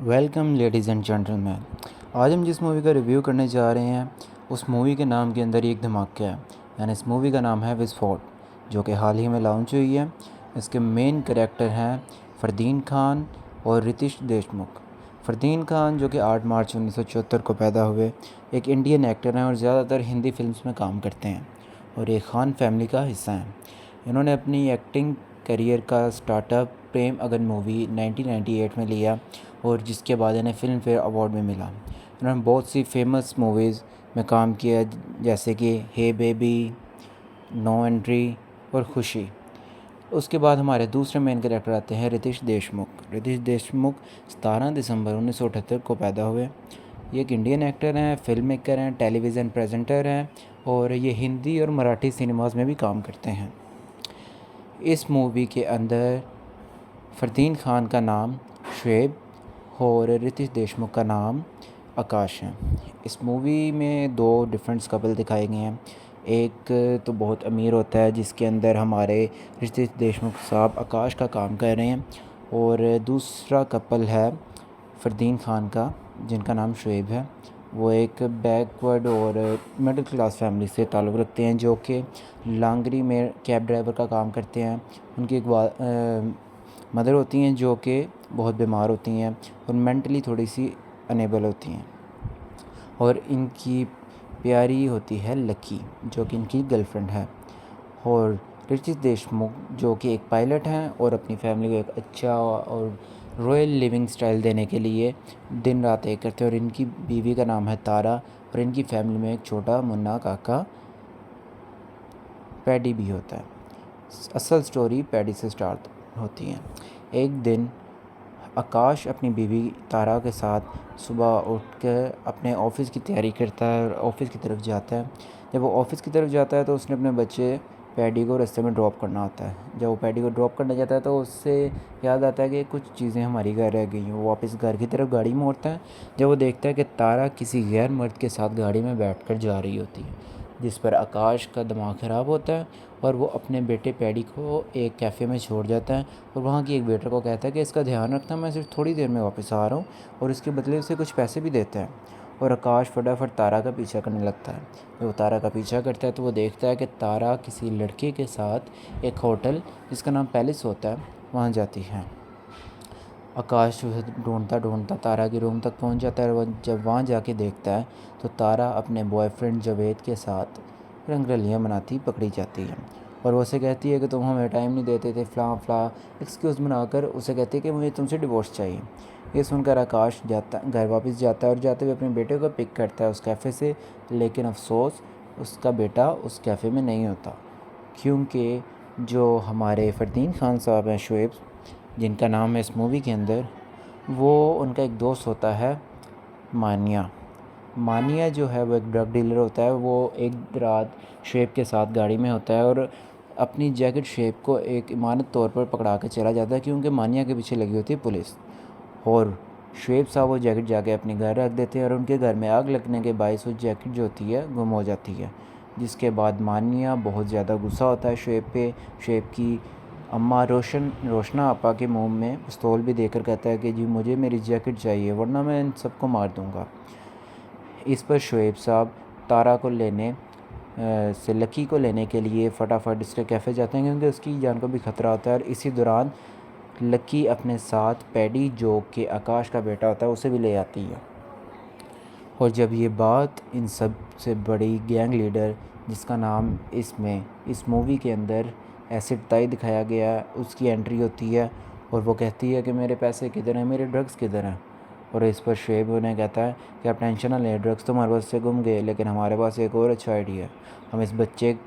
Welcome ladies and gentleman. आज हम जिस मूवी का रिव्यू करने जा रहे हैं उस मूवी के नाम के अंदर ही एक धमाका है। यानी इस मूवी का नाम है विस्फोट, जो कि हाल ही में लॉन्च हुई है। इसके मेन कैरेक्टर हैं फ़रदीन खान और रितेश देशमुख। फ़रदीन खान जो कि 8 मार्च 1974 को पैदा हुए एक इंडियन एक्टर हैं और ज़्यादातर हिंदी फिल्म्स में काम करते हैं और एक खान फैमिली का हिस्सा हैं। इन्होंने अपनी एक्टिंग करियर का स्टार्टअप प्रेम अगन मूवी 1998 में लिया और जिसके बाद इन्हें फिल्म फेयर अवार्ड में मिला। इन्होंने बहुत सी फेमस मूवीज़ में काम किया, जैसे कि हे बेबी, नो एंट्री और खुशी। उसके बाद हमारे दूसरे मेन कैरेक्टर आते हैं रितेश देशमुख। रितेश देशमुख 17 दिसंबर 1978 को पैदा हुए। ये एक इंडियन एक्टर हैं, फिल्म मेकर हैं, टेलीविज़न प्रेजेंटर हैं और ये हिंदी और मराठी सिनेमाज में भी काम करते हैं। इस मूवी के अंदर फ़रदीन खान का नाम शुएब और रितेश देशमुख का नाम आकाश है। इस मूवी में 2 डिफरेंट कपल दिखाए गए हैं। एक तो बहुत अमीर होता है, जिसके अंदर हमारे रितेश देशमुख साहब आकाश का काम कर रहे हैं, और दूसरा कपल है फ़रदीन खान का, जिनका नाम शुएब है। वो एक बैकवर्ड और मिडिल क्लास फैमिली से ताल्लुक़ रखते हैं, जो कि लांगरी में कैब ड्राइवर का काम करते हैं। उनकी एक मदर होती हैं जो कि बहुत बीमार होती हैं और मेंटली थोड़ी सी अनेबल होती हैं, और इनकी प्यारी होती है लकी, जो कि इनकी गर्लफ्रेंड है। और रितेश देशमुख जो कि एक पायलट हैं और अपनी फैमिली को एक अच्छा और रॉयल लिविंग स्टाइल देने के लिए दिन रात एक करते हैं। और इनकी बीवी का नाम है तारा, और इनकी फैमिली में एक छोटा मुन्ना काका पैडी भी होता है। असल स्टोरी पैडी से स्टार्ट होती है। एक दिन आकाश अपनी बीवी तारा के साथ सुबह उठकर अपने ऑफ़िस की तैयारी करता है और ऑफ़िस की तरफ जाता है। जब वो ऑफ़िस की तरफ जाता है तो उसने अपने बच्चे पैडी को रास्ते में ड्रॉप करना होता है। जब वो पैडी को ड्रॉप करने जाता है तो उससे याद आता है कि कुछ चीज़ें हमारी घर रह गई हैं। वो वापस घर की तरफ गाड़ी मोड़ता है, जब वो देखता है कि तारा किसी गैर मर्द के साथ गाड़ी में बैठकर जा रही होती है, जिस पर आकाश का दिमाग ख़राब होता है और वो अपने बेटे पैडी को एक कैफ़े में छोड़ जाता है और वहाँ की एक वेटर को कहता है कि इसका ध्यान रखना, मैं सिर्फ थोड़ी देर में वापस आ रहा हूँ, और इसके बदले उसे कुछ पैसे भी देता है। और आकाश फटाफट तारा का पीछा करने लगता है। जब वो तारा का पीछा करता है तो वो देखता है कि तारा किसी लड़के के साथ एक होटल जिसका नाम पैलेस होता है वहाँ जाती है। आकाश उसे ढूंढता ढूंढता तारा के रूम तक पहुँच जाता है, और जब वहाँ जाके देखता है तो तारा अपने बॉयफ्रेंड जावेद के साथ रंगरलियाँ मनाती पकड़ी जाती है। और वो उसे कहती है कि तुम हमें टाइम नहीं देते थे, फ़लाँ फ़लाँ एक्सक्यूज़ बनाकर उसे कहती है कि मुझे तुमसे डिवोर्स चाहिए। ये सुनकर आकाश घर वापस जाता है और जाते हुए अपने बेटे को पिक करता है उस कैफ़े से, लेकिन अफसोस उसका बेटा उस कैफ़े में नहीं होता, क्योंकि जो हमारे फ़रदीन खान साहब हैं शुएब, जिनका नाम है इस मूवी के अंदर, वो उनका एक दोस्त होता है मानिया। मानिया जो है वो एक ड्रग डीलर होता है। वो एक रात शुएब के साथ गाड़ी में होता है और अपनी जैकेट शुएब को एक इमानत तौर पर पकड़ा के चला जाता है, क्योंकि मानिया के पीछे लगी होती है पुलिस। और शुएब साहब वो जैकेट जाके अपने घर रख देते हैं और उनके घर में आग लगने के बायस वो जैकेट जो होती है गुम हो जाती है। जिसके बाद मानिया बहुत ज़्यादा गुस्सा होता है शुएब पे। शुएब की अम्मा रोशना आपा के मुंह में पिस्तौल भी देकर कहता है कि जी मुझे मेरी जैकेट चाहिए, वरना मैं इन सबको मार दूंगा। इस पर शुएब साहब तारा को लेने से लकी को लेने के लिए फटाफट इसके कैफ़े जाते हैं, क्योंकि उसकी जान को भी ख़तरा होता है। और इसी दौरान लकी अपने साथ पैडी जो कि आकाश का बेटा होता है उसे भी ले आती है। और जब ये बात इन सब से बड़ी गैंग लीडर, जिसका नाम इस मूवी के अंदर एसिड ताई दिखाया गया है, उसकी एंट्री होती है और वो कहती है कि मेरे पैसे किधर हैं, मेरे ड्रग्स किधर हैं। और इस पर शुएब उन्हें कहता है कि आप टेंशन ना लें, ड्रग्स तो हमारे पास से गुम गए, लेकिन हमारे पास एक और अच्छा आइडिया है। हम इस बच्चे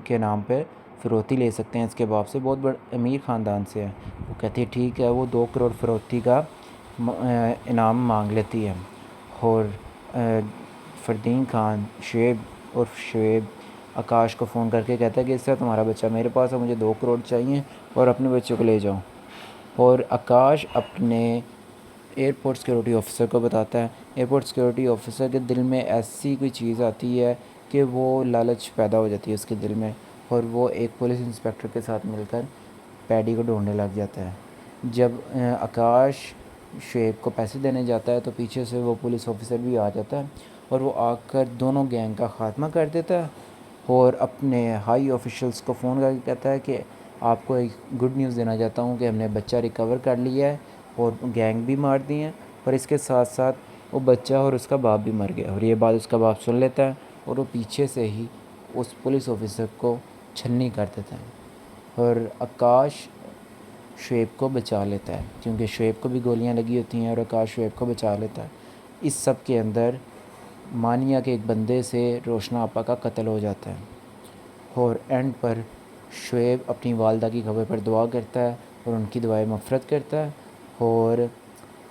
के नाम पे फ़िरौती ले सकते हैं, इसके बाप से बहुत बड़े अमीर ख़ानदान से है। वो कहती है ठीक है। वो 2 करोड़ फ़िरौती का इनाम मांग लेती है। और फ़रदीन खान शुएब आकाश को फ़ोन करके कहता है कि इससे तुम्हारा बच्चा मेरे पास है, मुझे 2 करोड़ चाहिए और अपने बच्चों को ले जाओ। और आकाश अपने एयरपोर्ट सिक्योरिटी ऑफिसर को बताता है। एयरपोर्ट सिक्योरिटी ऑफिसर के दिल में ऐसी कोई चीज़ आती है कि वो लालच पैदा हो जाती है उसके दिल में, और वो एक पुलिस इंस्पेक्टर के साथ मिलकर पैडी को ढूंढने लग जाता है। जब आकाश शुएब को पैसे देने जाता है तो पीछे से वो पुलिस ऑफिसर भी आ जाता है और वो आकर दोनों गैंग का ख़ात्मा कर देता है और अपने हाई ऑफिशियल्स को फ़ोन करके कहता है कि आपको एक गुड न्यूज़ देना चाहता हूँ कि हमने बच्चा रिकवर कर लिया है और गैंग भी मार दी है, पर इसके साथ साथ वो बच्चा और उसका बाप भी मर गया। और ये बात उसका बाप सुन लेता है और वो पीछे से ही उस पुलिस ऑफिसर को छन्नी कर देता है और आकाश शुएब को बचा लेता है, क्योंकि शुएब को भी गोलियां लगी होती हैं और आकाश शुएब को बचा लेता है। इस सब के अंदर मानिया के एक बंदे से रोशना आपा का कत्ल हो जाता है और एंड पर शुएब अपनी वालदा की खबर पर दुआ करता है और उनकी दुआएं मफ़रत करता है और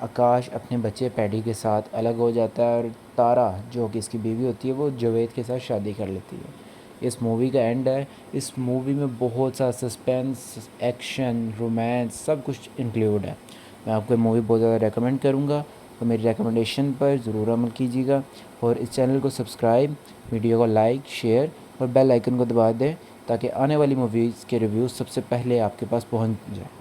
आकाश अपने बच्चे पैडी के साथ अलग हो जाता है और तारा जो कि इसकी बीवी होती है वो जावेद के साथ शादी कर लेती है। इस मूवी का एंड है। इस मूवी में बहुत सा सस्पेंस, एक्शन, रोमांस सब कुछ इंक्लूड है। मैं आपको मूवी बहुत ज़्यादा रेकमेंड करूँगा, तो मेरी रिकमेंडेशन पर ज़रूर अमल कीजिएगा और इस चैनल को सब्सक्राइब, वीडियो को लाइक, शेयर और बेल आइकन को दबा दें ताकि आने वाली मूवीज़ के रिव्यूज़ सबसे पहले आपके पास पहुंच जाए।